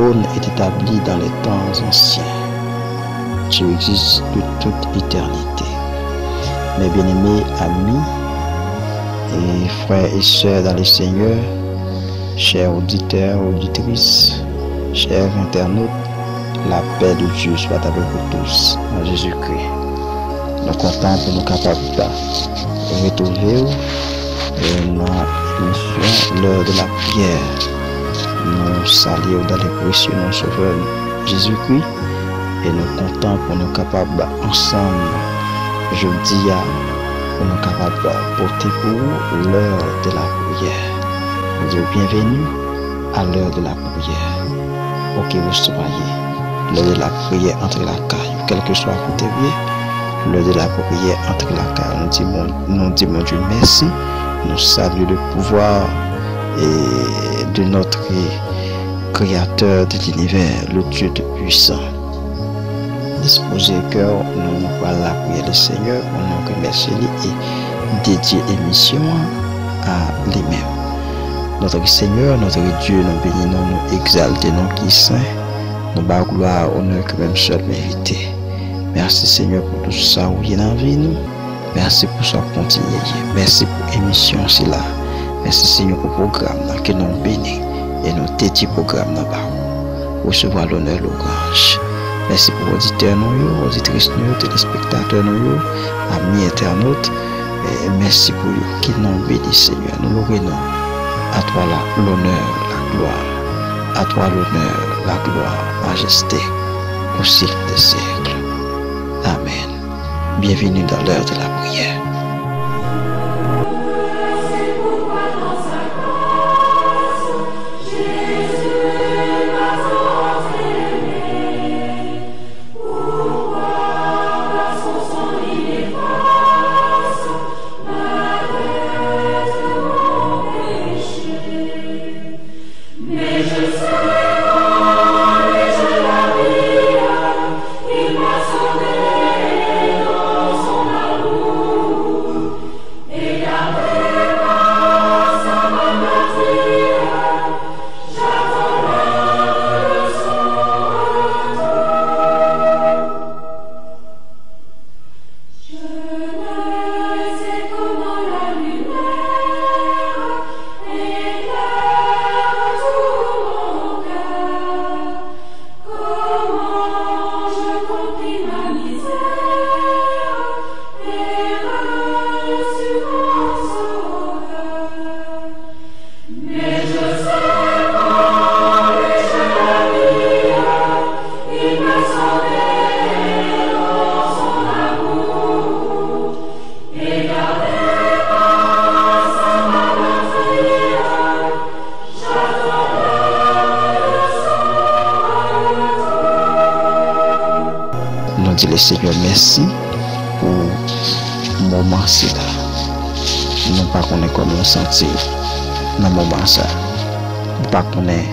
trône est établi dans les temps anciens. Tu existes de toute éternité. Mes bien-aimés amis et frères et sœurs dans le Seigneur, chers auditeurs, auditrices, chers internautes, la paix de Dieu soit avec vous tous en Jésus-Christ. Nous comptons pour nous capables de retrouver dans l'émission l'heure de la prière. Nous saluons dans les précieux noms sauveur Jésus-Christ et nous comptons pour nous capables ensemble, je dis pour nous capables de porter pour vous l'heure de la prière. Nous disons bienvenue à l'heure de la prière. Pour que vous soyez l'heure de la prière entre la caille, quel que soit votre vie, l'heure de la prière entre la caille. Nous disons Dieu merci. Nous saluons le pouvoir et de notre Créateur de l'univers, le Dieu de puissant. Disposez le cœur, nous allons la prière du Seigneur, nous remercions et dédier l'émission à lui-même. Notre Seigneur, notre Dieu, nous bénissons, nous exaltons, nous qui saint, nous bas gloire, honneur que même seul mérité. Merci Seigneur pour tout ça où il y a dans la vie nous. Merci pour ça continuer. Merci pour l'émission c'est là. Merci Seigneur pour le programme que nous bénissons et nous dédions le programme là bas. Recevoir l'honneur, l'ouvrage. Merci pour auditeurs nous, auditrices nous, téléspectateurs nous, amis internautes. Et merci pour eux qui nous bénissent Seigneur. Nous le rendons. À toi l'honneur, la gloire. À toi l'honneur, la gloire, majesté, au siècle des siècles. Amen. Bienvenue dans l'heure de la prière. Le Seigneur merci pour le moment c'est là. Nous ne pas connaître comment nous sentir dans le moment ça. Nous ne pas connaître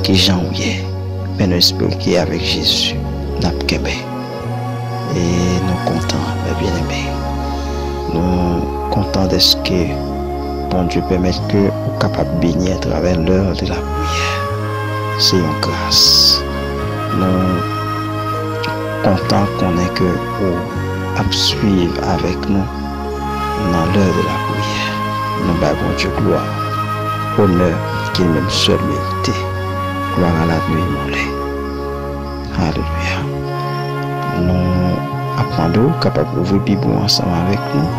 qui j'en est. Mais nous espérons qu'avec Jésus, nous avons et nous contents, mes bien-aimés. Nous contents de ce que bon Dieu permet que nous soyons capables de bénir à travers l'heure de la prière. C'est une grâce. Nous content qu'on ait que pour suivre avec nous dans l'heure de la prière. Nous bâillons Dieu gloire, honneur qu'il même seul mérité. Gloire à la nuit moulée. Alléluia. Nous apprenons capables d'ouvrir la Bible ensemble avec nous.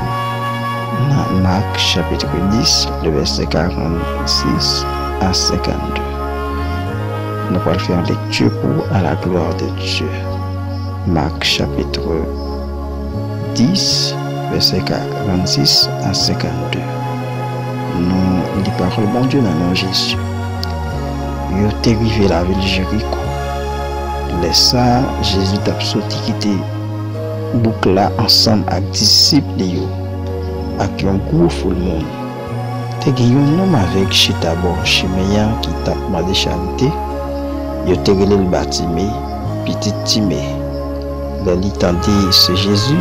Dans Marc chapitre 10, le verset 46 à 52. Nous allons faire une lecture pour à la gloire de Dieu. Marc chapitre 10, verset 46 à 52. Nous lisons la parole de bon Dieu dans le nom de Jésus. Il est arrivé la ville de Jéricho. Laissa Jésus t'a sorti quitter boucle là ensemble avec disciples avec un gros foule monde. Te un homme avec chita bon chiméen qui t'a demandé charité. Il a relé le bâtiment, petit Timé. Il tendit c'est Jésus,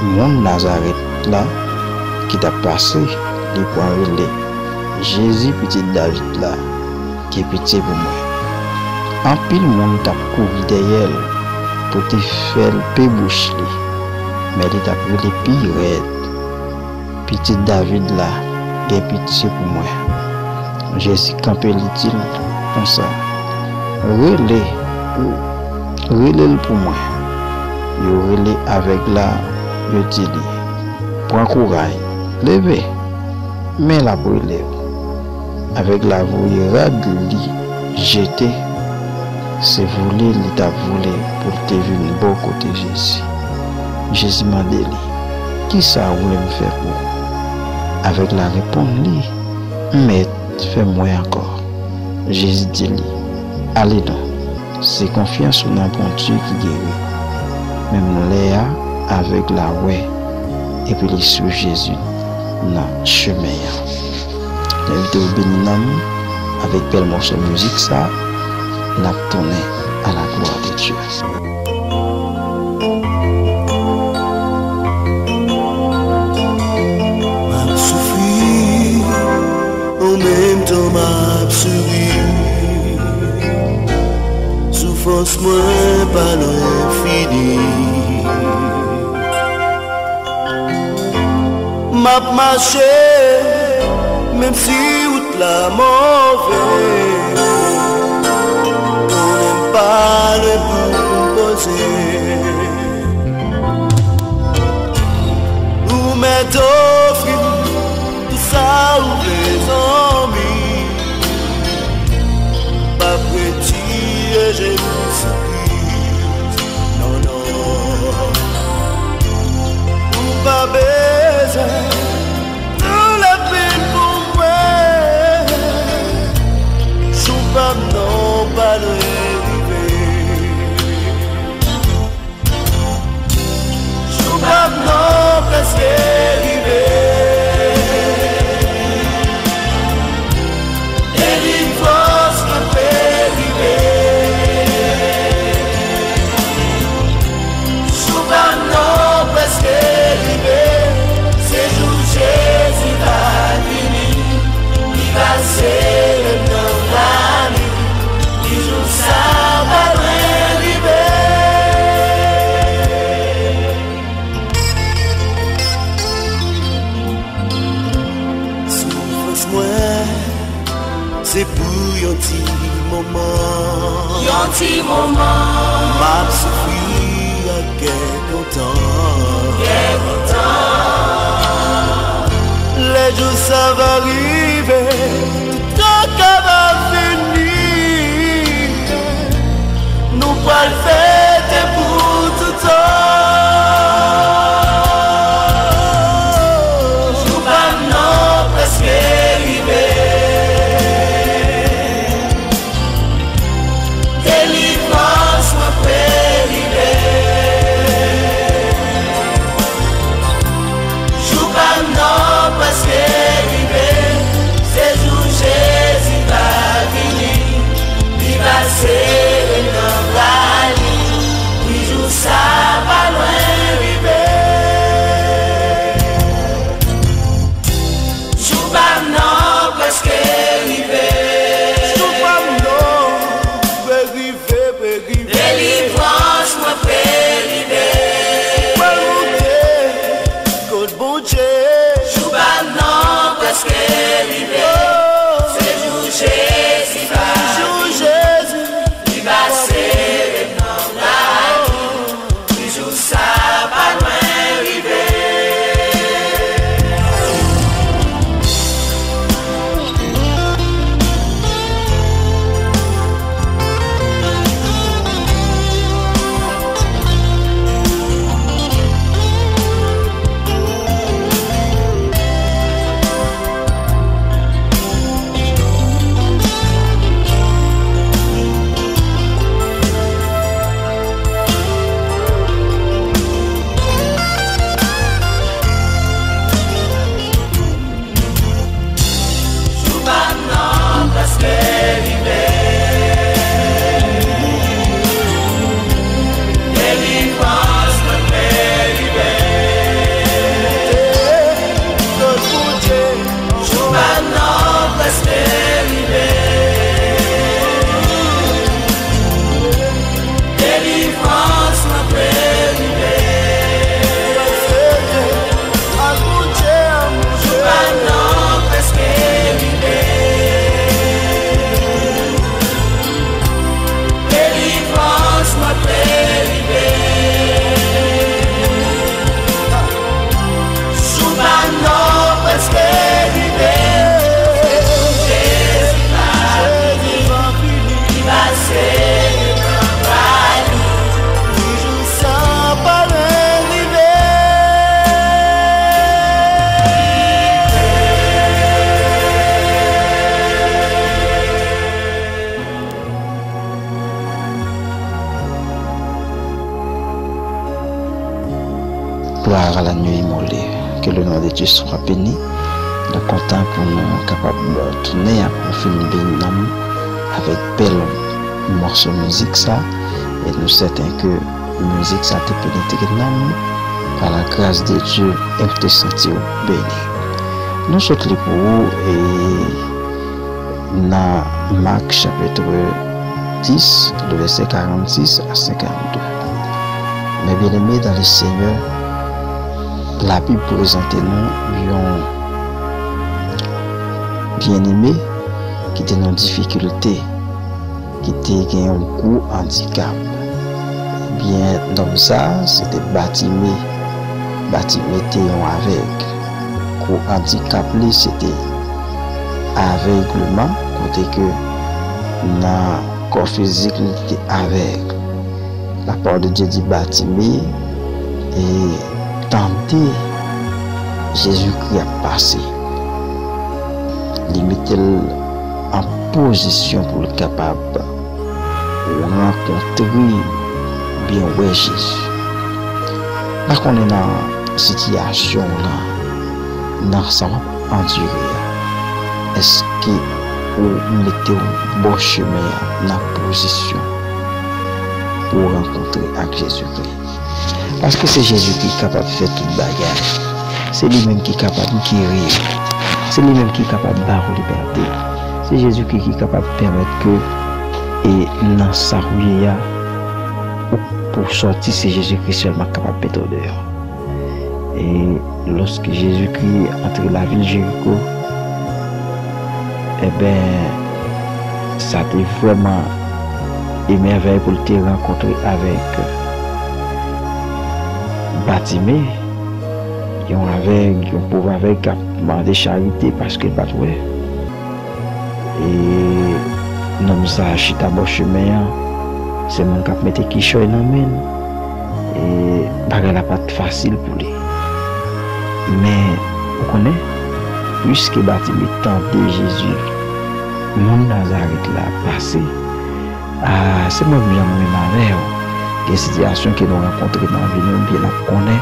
mon Nazareth là, qui t'a passé, il pour relé. Jésus, petit David là, qui est pitié pour moi. En pile monde t'a couru derrière pour te faire le bouche li. Mais il t'a pris les pires raides. Petit David là, il est pitié pour moi. Jésus campé dit comme ça. Relais pour moi. Il relais avec la, je dis, prends courage, levez, mais la brûlée. Avec la voie radli, jeté, c'est voulu, il t'a voulu pour te venir bon côté Jésus. Jésus m'a dit, qui ça voulait me faire pour? Avec la réponse, mais fais-moi encore. Jésus dit, allez donc, c'est confiance dans un bon Dieu qui guérit. Même Léa avec la ouais, et puis les sous Jésus dans le chemin. L'invité au béninam avec belle morceau de musique, ça, l'a tourné à la gloire de Dieu. M'a souffri, en même temps m'a souri. Souffrance moins pas l'infini. M'a marché, même si route la mauvaise. On n'aime pas le proposer. Ou m'être offert tout ça ou les amis. Pas petit, j'ai vu surprise. Non, non. Ou pas baiser. Non, pas le arriver. Je pas non, presque arrivé. Et l'immense m'a fait arriver. Je pas non, presque arrivé. C'est jour Jésus va venir. Il va c'est le nom là. Ça va arriver. Souffrance moi, c'est pour un petit moment. Un petit moment. M'a souffrir à quelque temps. Les jours ça va arriver. Tout ça va venir. Nous pas le fêter pour tout temps. Je pas non presque arrivé. Délivrance m'a prélivé. Je pas non presque arrivé. que le nom de Dieu soit béni. Nous sommes contents pour nous capables de tourner pour finir béni avec belle morceau de musique ça. Et nous sommes certains que la musique ça te pénétré dans nous par la grâce de Dieu et te sentir béni. Nous sommes pour vous et dans Marc chapitre 10, le verset 46 à 52. Mes bien-aimés dans le Seigneur, la Bible présente nous un bien-aimé qui était dans difficulté, qui était un gros handicap. Bien, dans ça, c'était Bartimée. Bartimée était un aveugle. Gros handicap, c'était aveuglement, côté que dans le corps physique, il était aveugle. La parole de Dieu dit Bartimée et tenter Jésus-Christ à passer. Il mettait en position pour le capable de rencontrer bien ouais Jésus. Là qu'on est dans cette situation là, dans ça endurer. Est-ce que vous mettez au bon chemin dans la position pour rencontrer avec Jésus-Christ? Parce que c'est Jésus qui est capable de faire toute bagage. C'est lui-même qui est capable de guérir. C'est lui-même qui est capable de barrer la liberté. C'est Jésus qui est capable de permettre que et dans sa rue pour sortir, c'est Jésus-Christ seulement capable de mettre dehors. Et lorsque Jésus-Christ entre la ville Jéricho, eh bien, ça a été vraiment émerveillé pour te rencontrer avec Bartimée. Ils ont pauvre avec qui a demandé charité parce qu'il n'a pas trouvé. Et nous avons acheté à bon chemin. C'est mon cap mettre qui choisit dans main. Et bagay la pas facile pour lui. Mais vous connaissez, puisque Bartimée tentait Jésus, mon Nazareth l'a passé. C'est moi qui me avec des situations que nous rencontrons dans la vie, nous bien connaissons.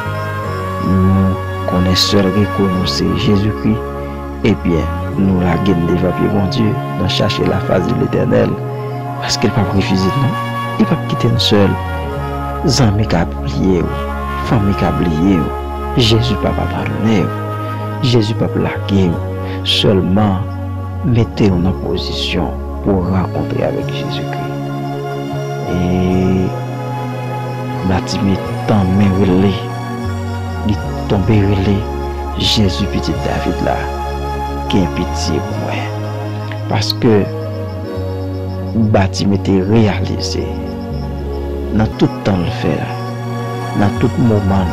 Nous connaissons seul reconnu c'est Jésus-Christ. Et bien, nous la gagnons déjà puis bon Dieu, nous chercher la face de l'Éternel. Parce qu'il ne peut pas refuser nous. Il ne peut pas quitter nous seul. Amis qui ont oublié, famille qui a oublié, Jésus ne peut pas pardonner, Jésus ne peut pas laguer. Seulement, mettez-vous en position pour rencontrer avec Jésus-Christ. Et Bartimée tombé relé, il tombé relé, Jésus petit David là, qui a pitié pour moi. Parce que Bartimée était réalisé. Dans tout temps le faire, dans tout moment,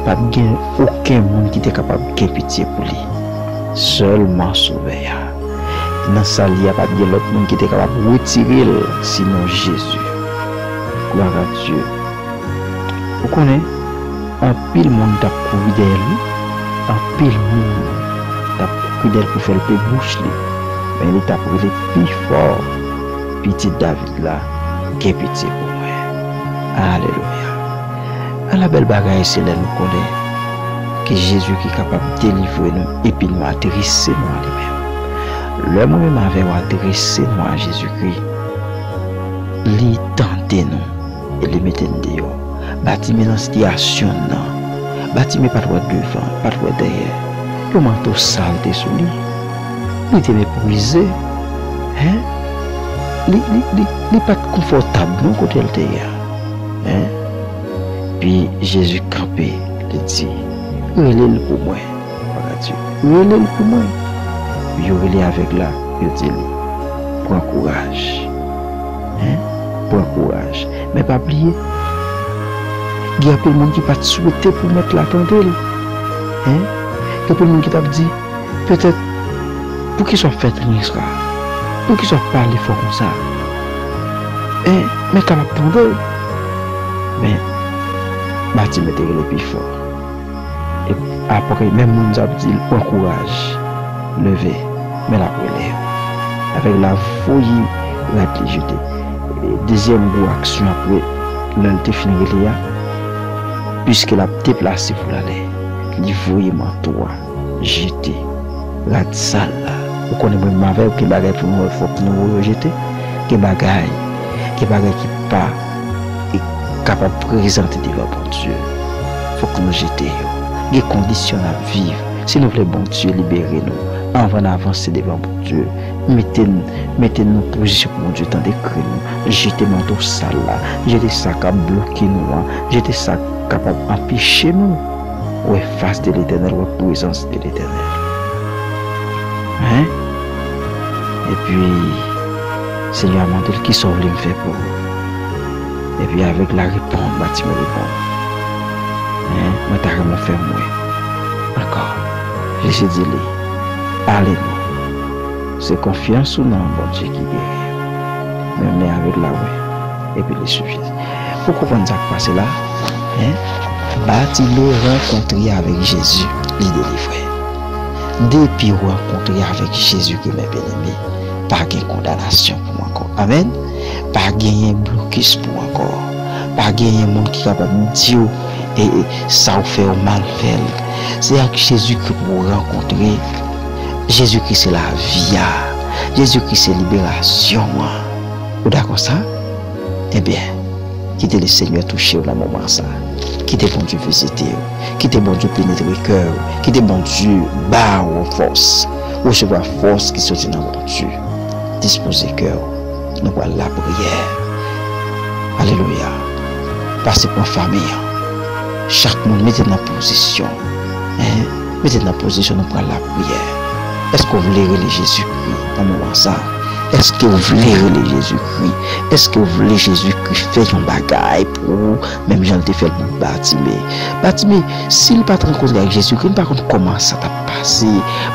pas aucun monde qui était capable de pitié pour lui. Seulement sauver. Dans ça, il n'y a pas d'autre monde qui était capable de retirer, sinon Jésus. Gloire à Dieu. Vous connaissez, un pile monde t'a couru d'elle, un pile monde t'a couru d'elle pour faire le plus bouche. Mais il t'a pris le plus fort, petit David là. Qui pitié pour moi. Alléluia. À la belle bagaille, c'est là nous connaissons que Jésus qui est capable de délivrer nous et puis nous adresser nous à lui-même. Le moi-même avait adressé nous à Jésus-Christ. Il tentait nous et il mettait nous dehors. Bartimée dans cette situation là. Bartimée pas droit devant, pas droit derrière. Le manteau sale était sous lui. Il était méprisé. Hein? Il n'est pas confortable non côté le hein? Puis Jésus campé, il dit, relève pour moi, relève pour moi. Puis il relève avec là, il dit, prends courage, hein? Prends courage, mais pas oublier, il y a plein de monde qui pas souhaité pour mettre la tendelle, hein? Il y a plein de monde qui t'a dit, peut-être pour qu'ils soient faits ça. Pour qu'ils soient parlé fort comme ça. Mais capable de tomber. Mais Bartimée était le plus fort. Et après, même nous avons dit, prends courage, levez, mais la relève. Avec la folie, il a jeté. Deuxième action après, l'un de fini puisque la déplacé pour l'aller. livrer toi, jeter, la salle. Vous connaissez moi avec qui bagaille pour nous, il faut que nous rejeter, qui bagaille qui pas capable de présenter devant bon Dieu. Il faut que nous jeter des conditions à vivre. Si nous voulons bon Dieu libérer nous, avant d'avancer devant bon Dieu, mettez-nous en position pour mon Dieu, tant d'écrire nous, jetez-nous dans ça là, jetez ça qui a bloqué nous, jetez ça capable d'empêcher nous, ou face de l'Éternel, ou présence de l'Éternel. Hein? Et puis, Seigneur m'a dit qui sont venus me faire pour vous. Et puis avec la réponse, tu me réponds. Hein? Moi t'as vraiment fait moi. Encore. Jésus dit, allez-nous. C'est confiance ou non, bon Dieu qui guérit. Même avec la ouais. Et puis les suffit. Pour comprendre ça qui passe là, hein? Bartimée rencontré avec Jésus, il délivrait. Depuis rencontré avec Jésus qui m'a bien aimé, pas de condamnation pour moi encore. Amen. Pas de blocus pour moi encore. Pas de monde qui est capable de dire et ça vous fait mal faire. C'est avec Jésus que vous rencontrez. Jésus qui c'est la vie. Jésus qui c'est libération. Vous d'accord ça? Eh bien, quittez le Seigneur toucher au moment ça. Quittez bon Dieu visiter. Quittez bon Dieu pénétrer le cœur. Quittez bon Dieu barre aux forces. Recevoir force qui sortit dans mon Dieu. Disposez cœur. Nous voilà la prière. Alléluia. Passez pour la famille. Chaque monde mettez dans position. Hein? Mettez dans position nous pour la prière. Est-ce que vous voulez relayer Jésus-Christ dans le moment ça? Est-ce que vous voulez relayer Jésus-Christ? Est-ce que vous voulez Jésus-Christ faire un bagage pour vous? Même j'en ai fait pour Bartimée. Bartimée, s'il n'a pas rencontré avec Jésus-Christ, par contre, comment ça t'a passé?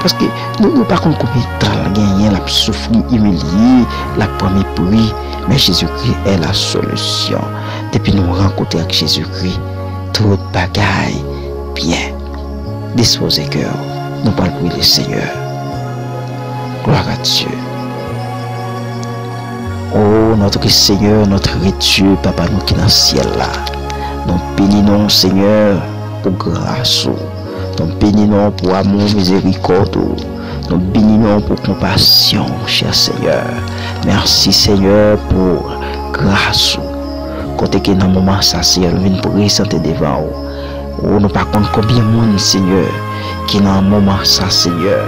Parce que nous, par contre, combien de temps la gagné, la souffrir, humilié, la première prix. Mais Jésus-Christ est la solution. Depuis nous rencontrer avec Jésus-Christ, trop de bagailles, bien. Disposez cœur, nous parlons pour le Seigneur. Gloire à Dieu. Oh, notre Seigneur, notre Dieu, Papa, nous qui dans le ciel là. Nous bénissons, Seigneur, pour grâce. Nous bénissons pour amour, miséricorde. Nous bénissons pour compassion, cher Seigneur. Merci, Seigneur, pour grâce. Côté que dans le moment, ça, Seigneur, nous venons présenter devant vous. Oh, nous par contre, combien de monde, Seigneur, qui dans le moment, ça, Seigneur,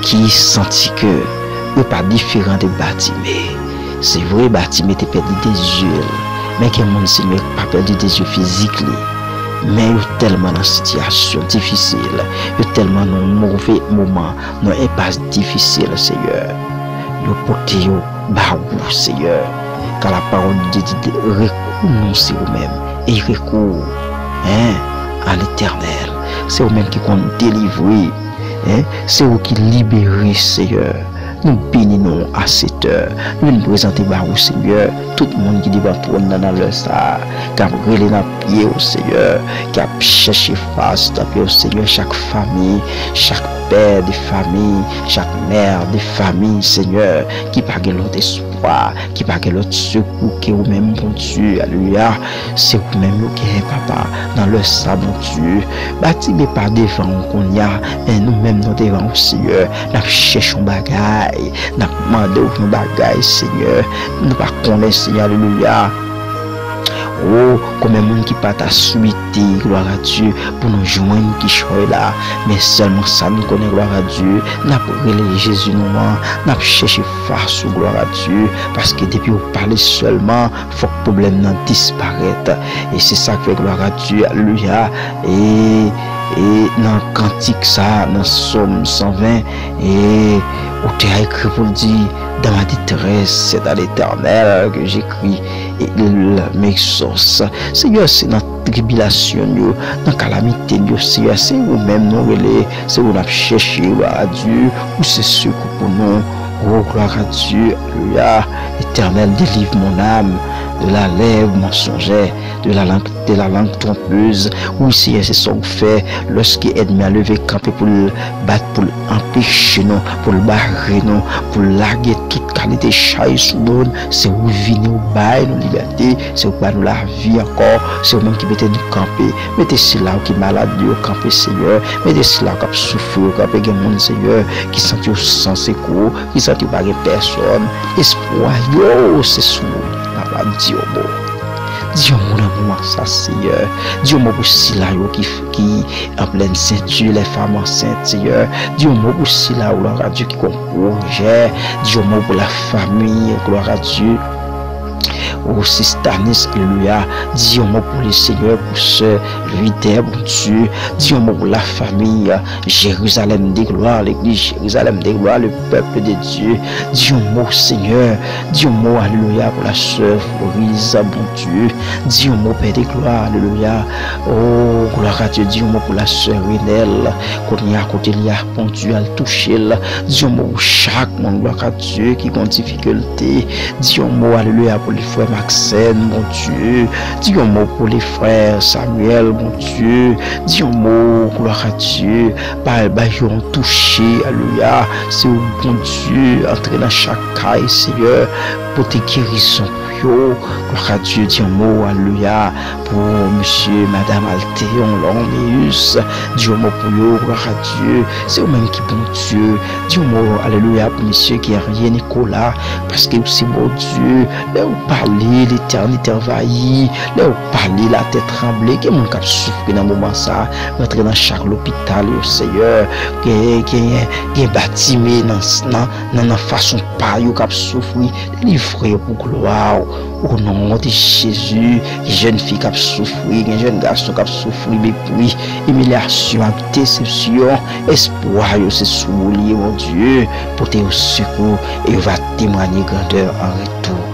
qui sentit que n'est pas différent de Bartimée. C'est vrai, Bartimée était perdu des yeux, mais que mon Seigneur n'a pas perdu des yeux physiques. Mais il est tellement dans une situation difficile, il est tellement dans un mauvais moment, dans une impasse difficile, Seigneur. Il est porté au barou, Seigneur, car la parole de Dieu dit recours sur vous-même et il recourt à l'Éternel. C'est vous-même qui compte délivrer, c'est vous qui libérez, Seigneur. Nous bénissons à cette heure. Nous nous présentons au Seigneur. Tout le monde qui dit va prendre dans le ça, qui a brûlé dans le pied au Seigneur, qui a cherché face dans le pied au Seigneur. Chaque famille, chaque père de famille, chaque mère de famille, Seigneur, qui n'a pas l'autre espoir, qui n'a pas l'autre secours, qui est vous-même, bon Dieu. Alléluia. C'est vous-même qui est papa dans le ça, bon Dieu. Bartimée pas devant qu'on y a, mais nous-mêmes nous devant au Seigneur. Nous cherchons bagaille. Nous demandons nos bagailles, Seigneur. Nous pas connaissons, Seigneur, alléluia. Oh, comme un monde qui pas ta suite, gloire à Dieu, pour nous joindre qui choisit là. Mais seulement ça, nous connaissons, gloire à Dieu. Nous avons Jésus, nous avons cherché face, gloire à Dieu. Parce que depuis vous parlez seulement, il faut que le problème disparaisse. Et c'est ça que fait gloire à Dieu, alléluia. Et dans le cantique, ça, dans le psaume 120, et où tu as écrit pour dire, dans ma détresse, c'est dans l'Éternel que j'écris, et il m'exauce. Seigneur, c'est dans la tribulation, dans la calamité, Seigneur, c'est vous-même, c'est vous-même chercher, gloire à Dieu, ou c'est secours pour nous. Oh, gloire à Dieu, alléluia. Éternel, délivre mon âme de la lèvre mensongère, de la langue trompeuse. Oui, Seigneur, c'est ça qu'on fait lorsqu'il est ennemi à lever camper pour le battre, pour l'empêcher nous, pour le barrer nous, pour larguer toute qualité chaille sous nous. C'est où venir au bail, nos libertés, c'est où nous la vie encore, c'est où même qui mettez nous camper. Mettez cela qui est malade, camper, Seigneur. Mettez cela qui souffre, qui est monde, Seigneur, qui sent sans secours, qui sent pas personne. Espoir, yo, c'est sous la Dieu. Dieu mon amour, ça Seigneur. Dieu mon pour cela qui en pleine ceinture, les femmes enceintes, Seigneur. Dieu mon pour cela, gloire à Dieu qui projet. Dieu mon pour la famille, gloire à Dieu. Oh, Sistanis, alléluia. Dieu mon pour le Seigneur, pour ce Rider, bon Dieu. Dieu mon pour la famille, Jérusalem des gloires, l'église Jérusalem des gloires, le peuple de Dieu. Dieu mon Seigneur, Dieu mon, alléluia, pour la sœur Florise, bon Dieu. Dieu mon Père des gloires, alléluia. Oh, gloire à Dieu, Dieu mon pour la sœur Renelle, qu'on y a côté, il y a, bon Dieu, à le toucher. Dieu mon, chaque monde, gloire à Dieu, qui ont difficulté. Dieu mon, alléluia, pour les frères Maxime, mon Dieu. Dis un mot pour les frères Samuel, mon Dieu. Dis un mot, gloire à Dieu. Ils ont touché, alléluia. C'est au bon Dieu, entrer dans chaque caille, Seigneur, pour tes guérisons. Gloire à Dieu, dis un mot, alléluia, pour monsieur, madame Altéon, Lorméus. Dis un mot pour eux, gloire à Dieu. C'est au même qui bon Dieu. Dis un mot, alléluia, pour monsieur qui a rien, Nicolas, parce que c'est bon Dieu. Là où parler, l'éternité envahie. Là où parler, la tête tremblée. Qui est mon cap souffre dans le moment ça. Rentrer dans chaque hôpital, Seigneur. Qui est bâtimé dans la façon pas, qui cap souffrir. Délivré pour gloire. Au nom de Jésus, les jeunes filles qui souffrent, les jeunes garçons qui souffrent, mépris, humiliation, déception, espoir, c'est soulié, mon Dieu, pour tes secours et va témoigner grandeur en retour.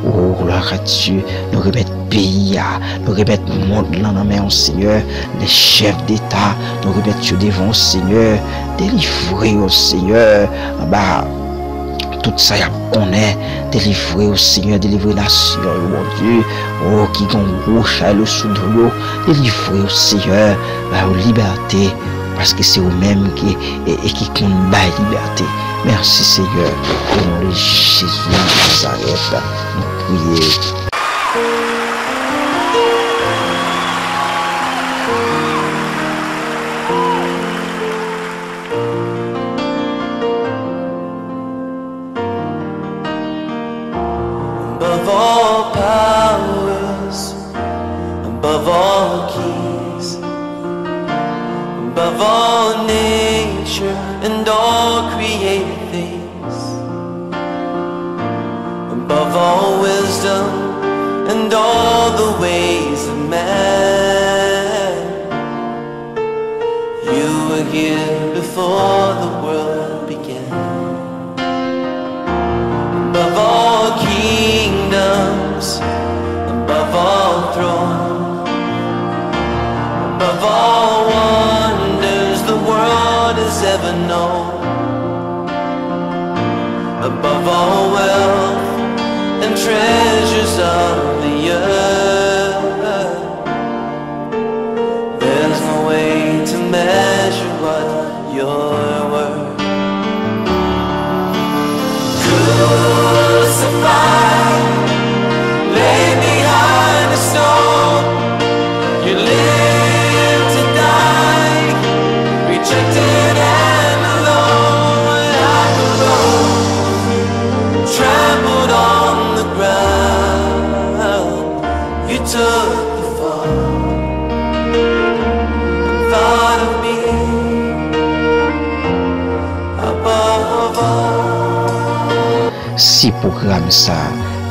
Oh, gloire à Dieu, nous remettre pays, nous remettre le monde dans la main au Seigneur, les chefs d'État, nous remettre Dieu devant au Seigneur, délivrer au Seigneur, tout ça, on est délivré au Seigneur, délivré la nation, mon Dieu. Oh, qui gon rouge, le soudre, délivré au Seigneur, aux liberté, parce que c'est eux-mêmes qui comptent la liberté. Merci Seigneur, au nom de Jésus de Nazareth, nous prions. Above all powers, above all keys, above all nature and all created things, above all wisdom and all the ways of man. You were here before the world began. Above all kingdoms, above all thrones, above all wonders the world has ever known, above all wealth and treasures of the earth, there's no way to measure what you're worth. Crucified, lay behind a stone, you live to die, rejected and alone, like a rose trampled on the ground. You took the fall, thought of me above all. Si programme ça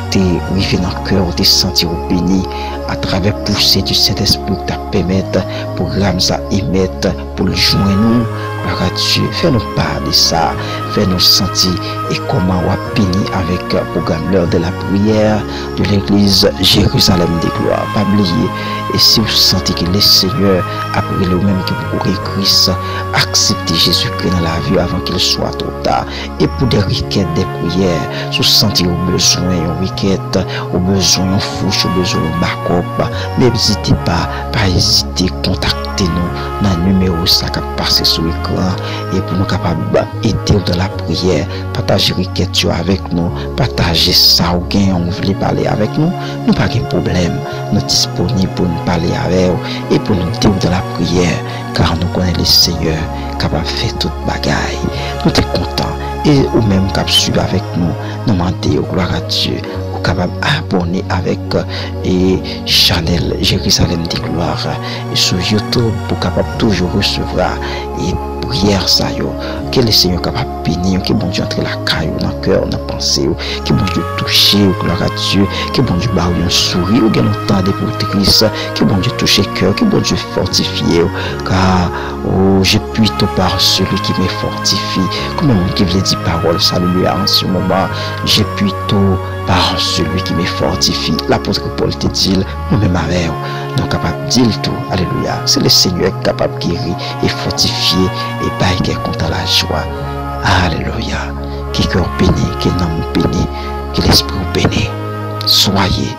t'es arrivé dans le cœur, t'es senti béni à travers poussée du Saint-Esprit qui t'a permettre programme ça émettre pour le joindre nous. Gloire à Dieu, fais-nous parler ça, fais-nous sentir et comment on a béni avec le programme l'heure de la prière de l'église Jérusalem des gloires. Pas oublier Et si vous sentez que le Seigneur a pris le même que pour Christ, acceptez Jésus-Christ dans la vie avant qu'il soit trop tard. Et pour des requêtes, des prières, si vous sentez au besoin, une requête, au besoin, une fouche, au besoin, un backup, n'hésitez pas hésiter, contactez-nous dans le numéro ça qui passe sur l'écran et pour nous capables d'aider dans la prière, partager requête avec nous, partager ça ou bien on veut parler avec nous, nous pas de problème, nous sommes disponibles pour nous parler avec vous et pour nous dire dans la prière, car nous connaissons le Seigneur capable de faire toute bagaille. Nous sommes contents et ou même capable de suivre avec nous, nous demandons gloire à Dieu, ou capable d'abonner avec et Chanel Jérusalem de gloire et sur YouTube pour capable toujours recevoir et prière ça yo que le Seigneur capable bénir, que bon Dieu entre la caille dans le cœur, dans la pensée, que bon Dieu toucher, gloire à Dieu, que bon Dieu barre un sourire, ou que nous tendez pour Christ, que bon Dieu touche le cœur, que bon Dieu fortifie, car j'ai pu tout par celui qui me fortifie. Comme on qui veut dire parole, salut en ce moment, j'ai pu tout par celui qui me fortifie. L'apôtre Paul te dit, moi-même avec nous capable de dire tout, alléluia. C'est le Seigneur capable de guérir et fortifier et bailler contre la joie. Alléluia. Que cœur béni, que l'âme béni, que l'esprit béni. Soyez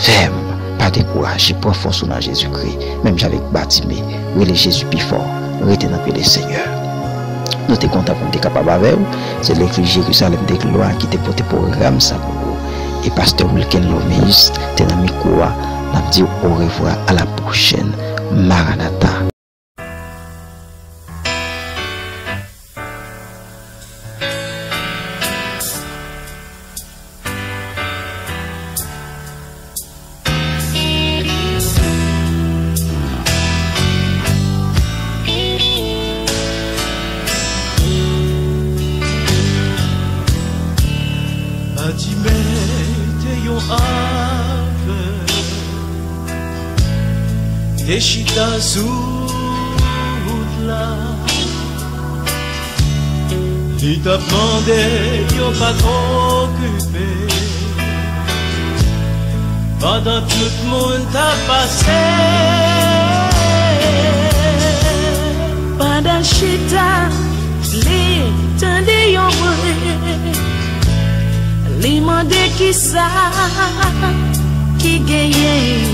ferme, pas découragé, pour force dans Jésus-Christ. Même j'avais bâtimé, oui, le Jésus plus fort, retenez le Seigneur. Nous sommes contents pour être capables avec vous. C'est l'église Jérusalem de gloire qui te porte pour programme ça pour vous. Et pasteur Wilken Loméus, t'es dans mes cours, nous dit au revoir à la prochaine. Maranatha. Des chita sous là, il t'a demandé, yo pas trop occupé. Pendant tout le monde t'a passé. Pendant chita, li tende yon bruit, li mande qui ça, qui gagne.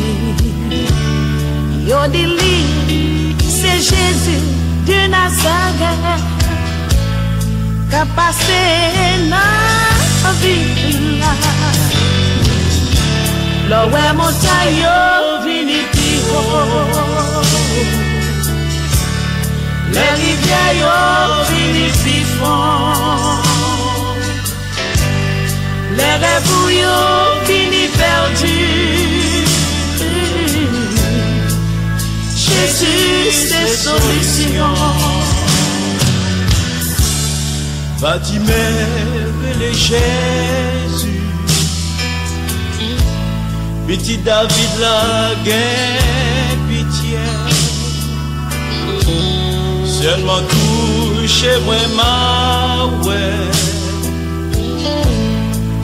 Yo dit li, c'est Jésus de Nazareth qui a passé dans la vie là. L'ouè montagne yo vini pi haut, les rivières yo vini pi fond, les rêves yo vini perdus. Jésus, c'est solution. Fatimé, le Jésus. Petit David la gain pitié. Seulement touchez moi ma ouais.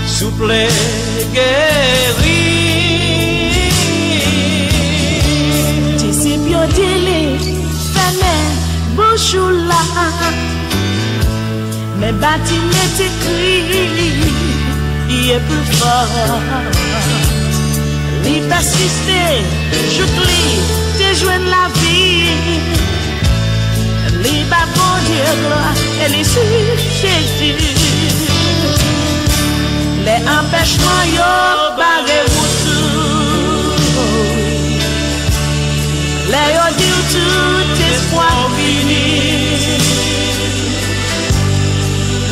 Souple guéri. Yo dile, fene, bouchou la, mais bâtiment écrit, il est plus fort. Il persiste, j'oublie, te joindre la vie. Il va bon Dieu gloire, et il suit Jésus. Les empêchements yo barré tout. Les yo dit tout espoir fini.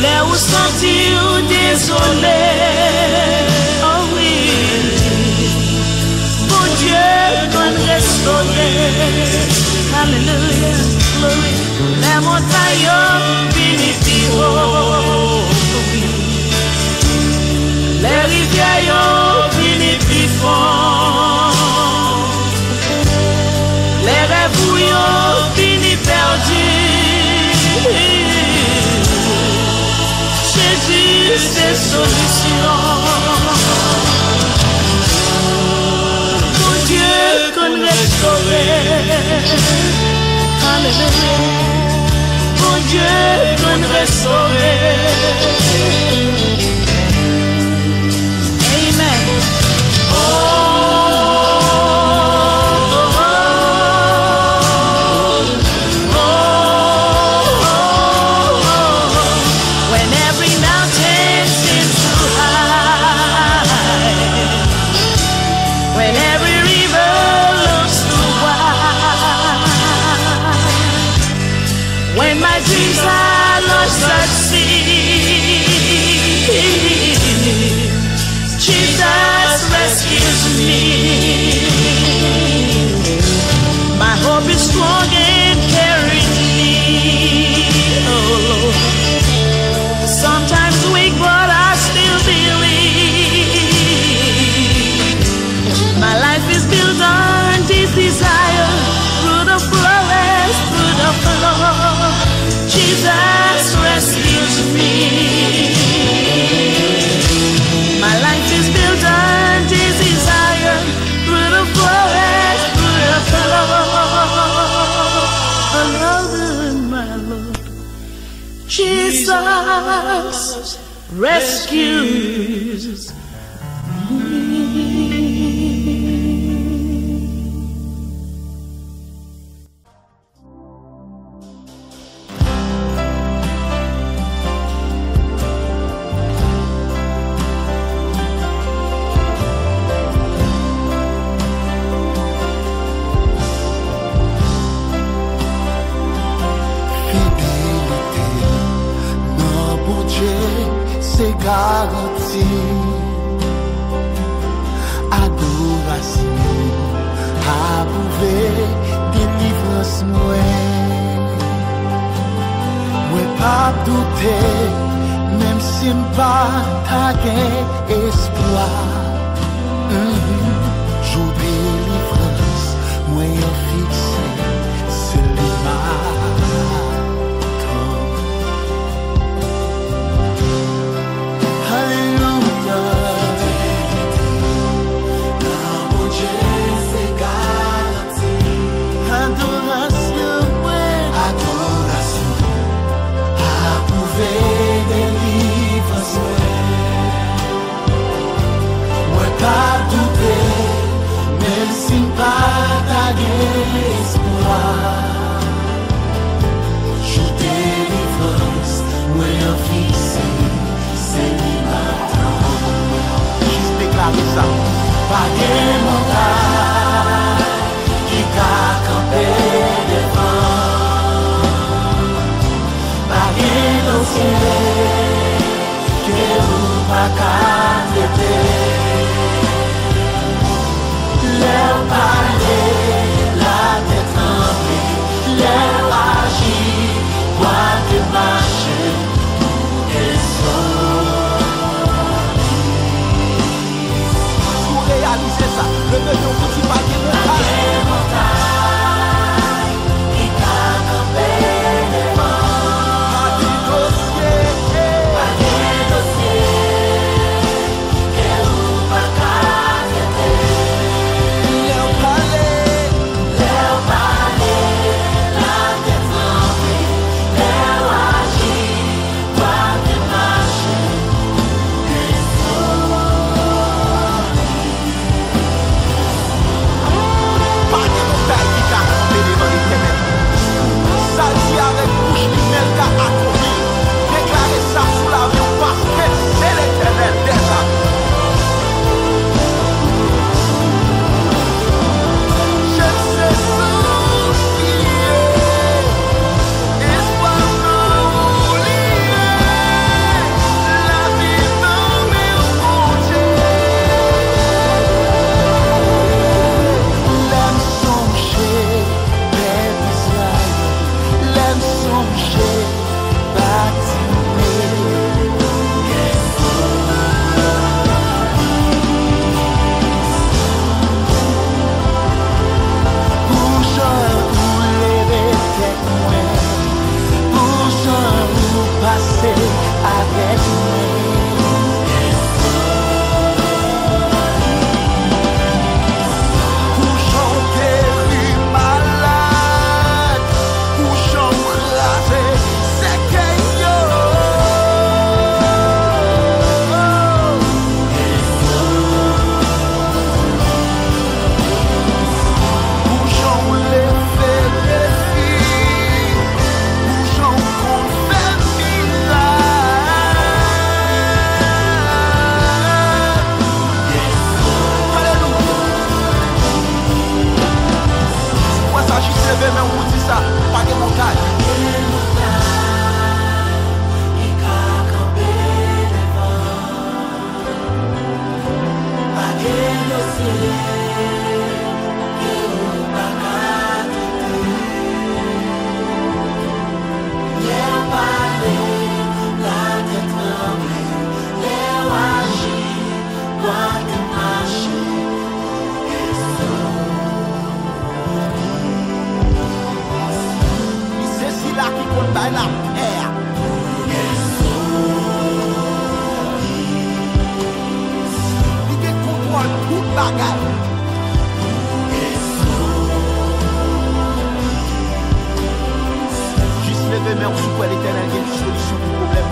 Les ou senti ou désolé. Oh oui, bon Dieu doit restaurer. Alléluia, glory. Les montagnes yo fini pi haut. Les rivières yo fini pi fond. Les rêves yo fini perdus. Jésus c'est solution. Mon Dieu nous restaurer. Alléluia. Mon Dieu peut nous restaurer. Amen. When every mountain seems too high, when every river looks too wide, when my dreams are lost at sea, Jesus rescues me. My hope is strong and carries me. Oh Lord. Sometimes weak, but I still believe. My life is built on this desire. Through the forest, through the flood, Jesus rescues me. My life is built on this desire. Through the forest, through the flood, another my Lord. Jesus rescues me. C'est garanti. Adoration, approuvé, délivrance moi. Moi pas douter, même si m'pas tagué espoir. Jour délivrance, moi en fixé, c'est le pas douter, même si pas taguer espoir. Je délivrance, moi en fixé, c'est lui m'attend. Juste déclarer ça. Pas de montagne qui t'a campé devant. Pas de dossier que vous pas candidater. L'air parler, la tête tremblée, l'air agir, quoi de marcher, et sortir. Pour réaliser ça, le besoin petit paquet de montagne, qui t'a campé devant. Pas de dossier, que vous bagaille. Juste lever main sous quoi l'éternel, il y a une solution pour le problème.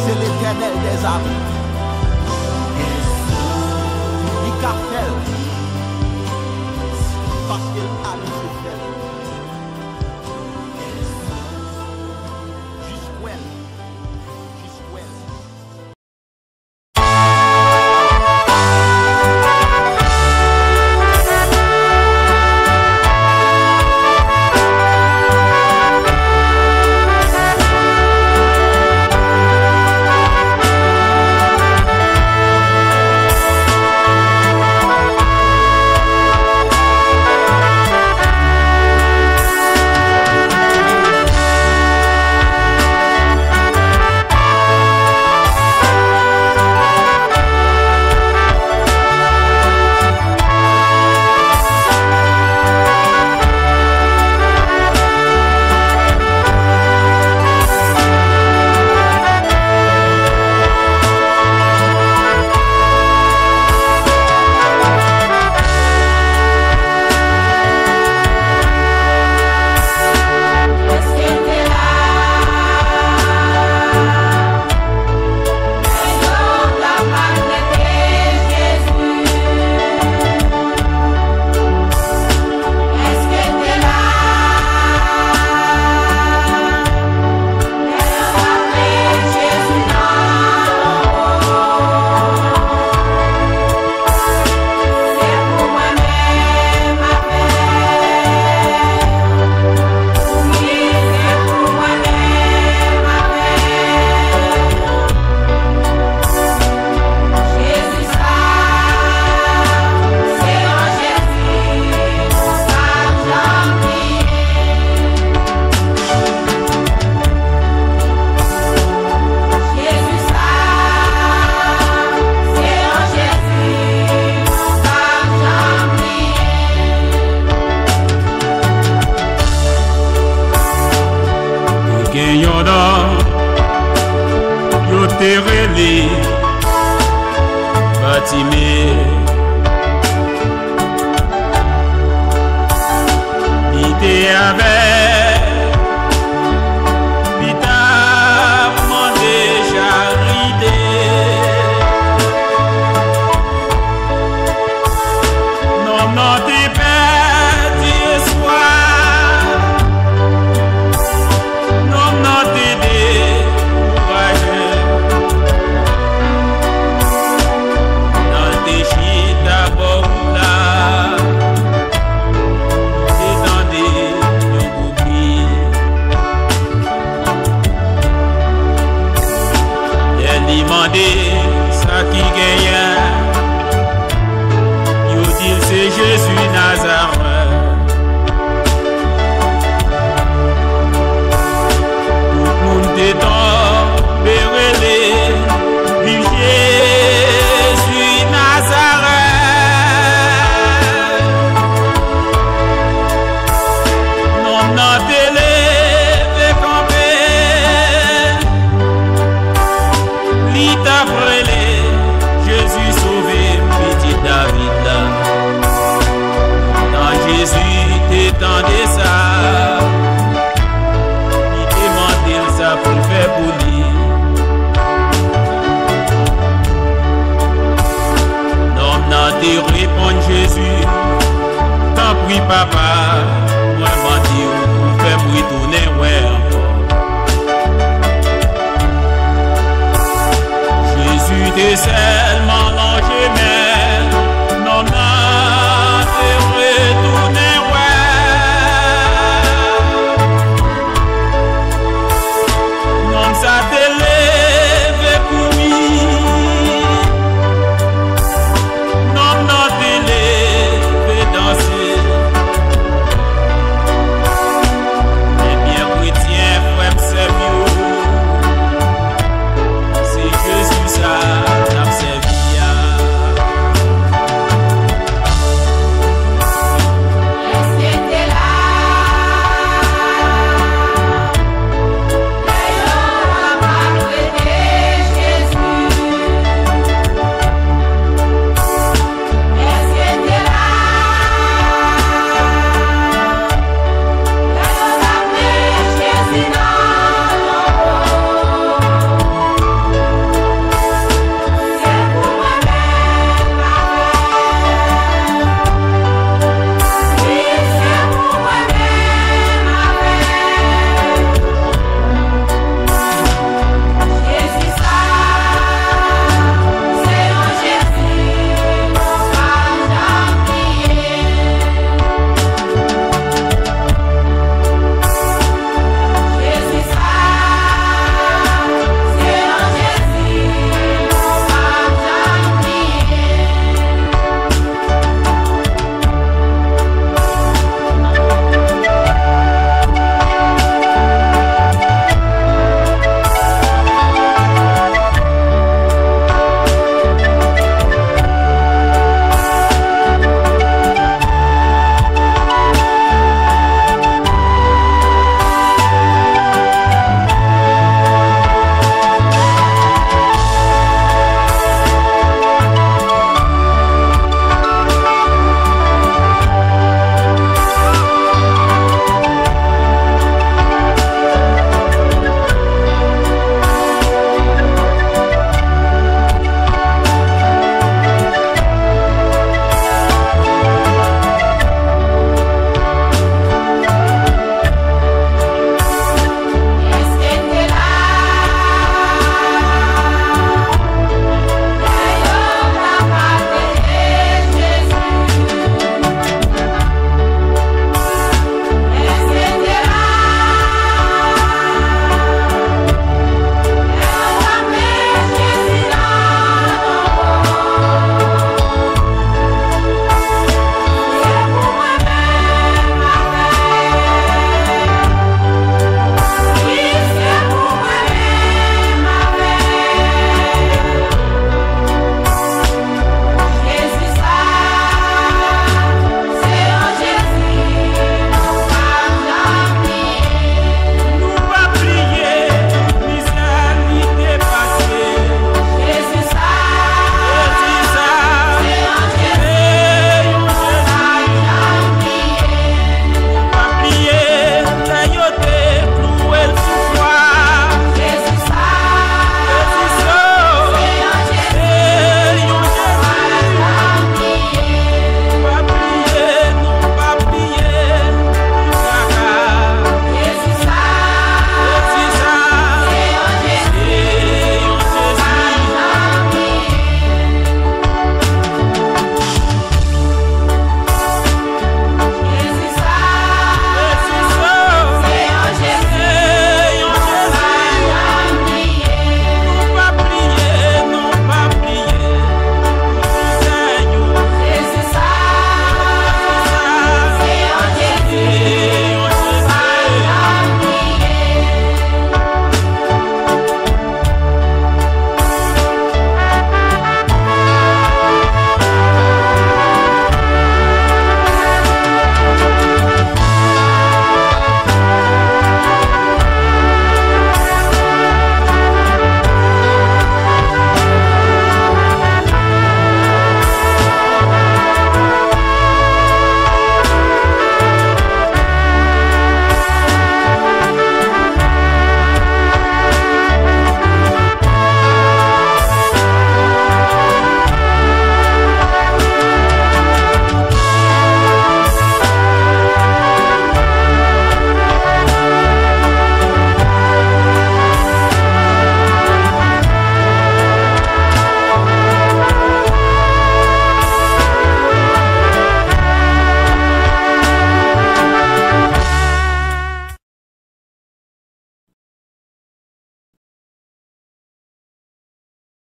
C'est l'éternel des armées. Il cartèle parce qu'il a mis ses fers. Jusqu'où elle? Jusqu'où elle? Avec